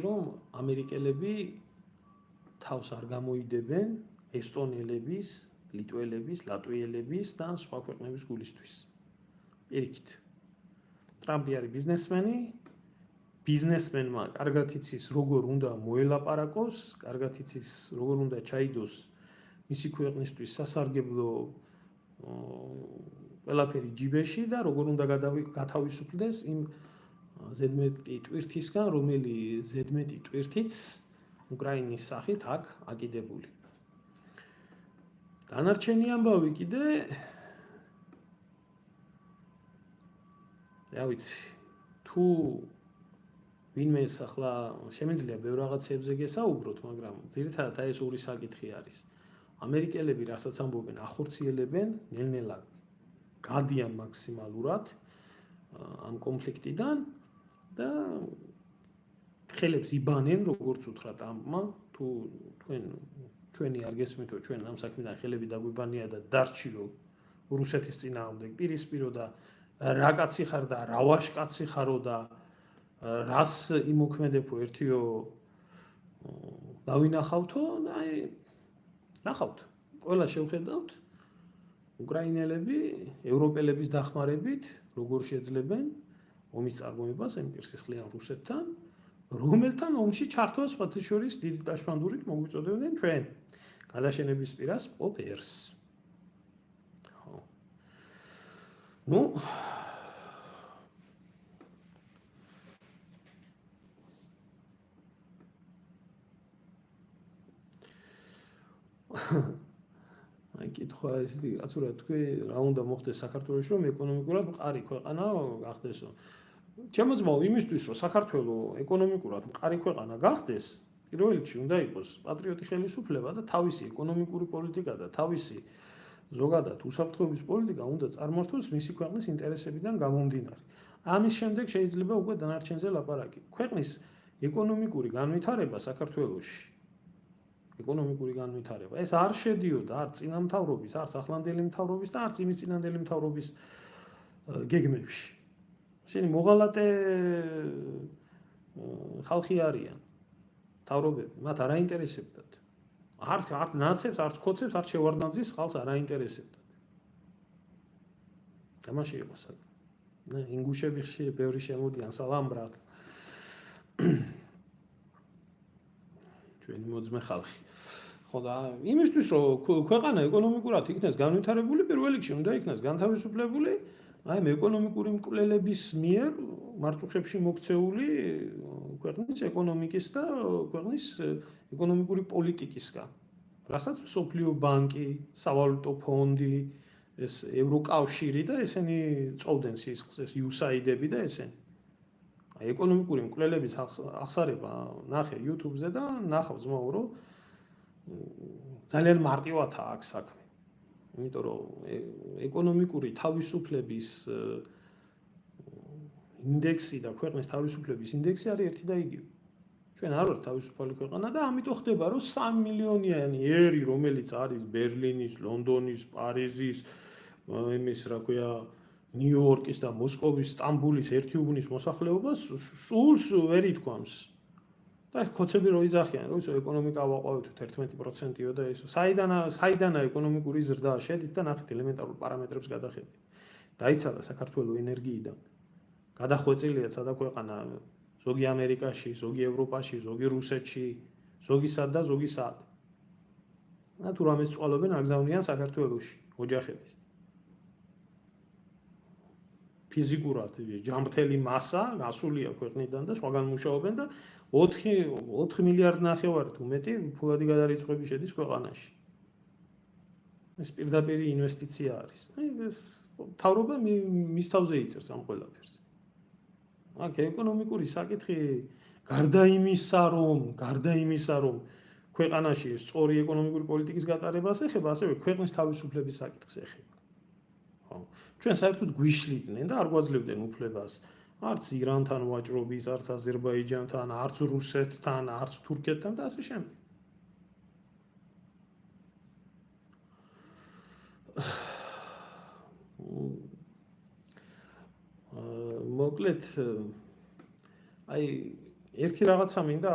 რომ ამერიკელები თავს არ გამოიდებენ ესტონელების, ლიტველების, ლატვიელების და სხვა ქვეყნების გულისთვის. პირიქით. ტრამპი არის ბიზნესმენმა კარგად იცის როგორ უნდა მოელაპარაკოს, კარგად იცის როგორ უნდა ჩაიდოს მისი ქვეყნისთვის სასარგებლო ყველაფერი ჯიბეში და როგორ უნდა გათავისუფლდეს იმ ზედმეტი ტვირთისგან, რომელი ზედმეტი ტვირთიც უკრაინის სახით აქ აკიდებული. დანარჩენი ამბავი კიდე რა ვიცი, თუ ვინმეს ახლა შემიძლია ბევრ რაღაცებზე გესაუბროთ, მაგრამ ძირითადად აი ეს ორი საკითხი არის. ამერიკელები რასაც ამბობენ, ახორციელებენ, ნელ-ნელა გადიან მაქსიმალურად ამ კონფლიქტიდან და ხელებს იბანენ, როგორც უთხრათ ამმა, თუ ჩვენი არ გესმითო, ჩვენ ამ საქმიდან ხელები დაგვიბანია და დარჩიო რუსეთის წინააღმდეგ პირისპირო და რა კაცი ხარ და რა ვაშკაცი ხარო და რას იმოქმედებო ერთიო დავინახავთო და აი ნახავთ, ყველა შევხედავთ უკრაინელები ევროპელების დახმარებით როგორ შეძლებენ ომის წარმოებას ემპირსისხლიან რუსეთთან, რომელთან ომში ჩართვა სხვათა შორის დიდი დაშფანდურით მოგვიწოდებდნენ ჩვენ გადაშენების პირას პოპერს. ნუ აი კითხვა ესეთი რაცურა თქვი რა უნდა მოხდეს საქართველოში რომ ეკონომიკურად მყარი ქვეყანა გახდესო. ჩემო ძმაო იმისთვის რომ საქართველოს ეკონომიკურად მყარი ქვეყანა გახდეს, პირველ რიგში უნდა იყოს პატრიოტი ხელისუფლება და თავისი ეკონომიკური პოლიტიკა და თავისი ზოგადად უსაფრთხოების პოლიტიკა უნდა წარმართოს მისი ქვეყნის ინტერესებიდან გამომდინარე. ამის შემდეგ შეიძლება უკვე დანარჩენზე ლაპარაკი. ქვეყნის ეკონომიკური განვითარება საქართველოში ეკონომიკური განვითარება ეს არ შედიოდა არც წინამთავრობის, არც ახლანდელი მთავრობის და არც იმის წინანდელი მთავრობის გეგმებში. ისინი მოღალატე ხალხი არიან. მთავრობები, მათ არ აინტერესებდათ. არც ნაცებს, არც ქოცებს, არც შევარდნაძის ხალხს არ აინტერესებდათ. თამაში იყო საქმე. ინგუშები ბევრი შემოდიან, სალამ ბრატ. ჩვენი მოძმე ხალხი. ხო და იმისთვის რომ ქვეყანა ეკონომიკურად იქნეს განვითარებული, პირველ რიგში უნდა იქნეს განთავისუფლებული აი ეკონომიკური მკვლელების მიერ მარწუხებში მოქცეული ქვეყნის ეკონომიკის და ქვეყნის ეკონომიკური პოლიტიკისგან. რასაც მსოფლიო ბანკი, სავალუტო ფონდი, ეს ევროკავშირი და ესენი წოვდნენ სისხლს, ეს USAID-ები და ესენი. აი ეკონომიკური მკვლელების ახსარება ნახე YouTube-ზე და ნახავ ძმაო რომ ძალიან მარტივადაა აქ საქმე. იმიტომ რომ ეკონომიკური თავისუფლების ინდექსი და ქვეყნის თავისუფლების ინდექსი არის ერთი და იგივე. ჩვენ არ ვართ თავისუფალი ქვეყანა და ამიტომ ხდება რომ 3 მილიონიანი ერი, რომელიც არის ბერლინის, ლონდონის, პარიზის, იმის რა ქვია, ნიუ-იორკის და მოსკოვის, სტამბულის ერთი უბნის მოსახლეობას სულს ვერ ითქვამს. და ეს ქოცები რო იძახიან, რომ ისო ეკონომიკა ვაყვავით 11%-იო და ისო. საიდანაა ეკონომიკური ზრდა შედით და ნახეთ ელემენტარულ პარამეტრებს გადახედით. დაიცალა საქართველოს ენერგიიდან. გადახვეწილია სადა ქვეყანა, ზოგი ამერიკაში, ზოგი ევროპაში, ზოგი რუსეთში, ზოგი სად და ზოგი სად. და თუ რამეს წვალობენ აგზავნიან საქართველოში, ოჯახების. ფიზიკურად ჯამრთელი მასა გასულია ქვეყნიდან და სხვაგან მუშაობენ და 4 მილიარდ ნახევარით უმეტი ფულადი გადარიცხვები შედის ქვეყანაში. ეს პირდაპირი ინვესტიცია არის. ეს მთავრობა მის თავზე იწერს ამ ყველაფერს. აქ ეკონომიკური საკითხი გარდა იმისა, რომ ქვეყანაში სწორი ეკონომიკური პოლიტიკის გატარებას ეხება, ასევე ქვეყნის თავისუფლების საკითხს ეხება. ჩვენ საერთოდ გვიშლიდნენ და არ გვაძლევდნენ უფლებას არც ირანთან ვაჭრობის, არც აზერბაიჯანთან, არც რუსეთთან, არც თურქეთთან და ასე შემდეგ. მოკლედ აი ერთი რაღაცა მინდა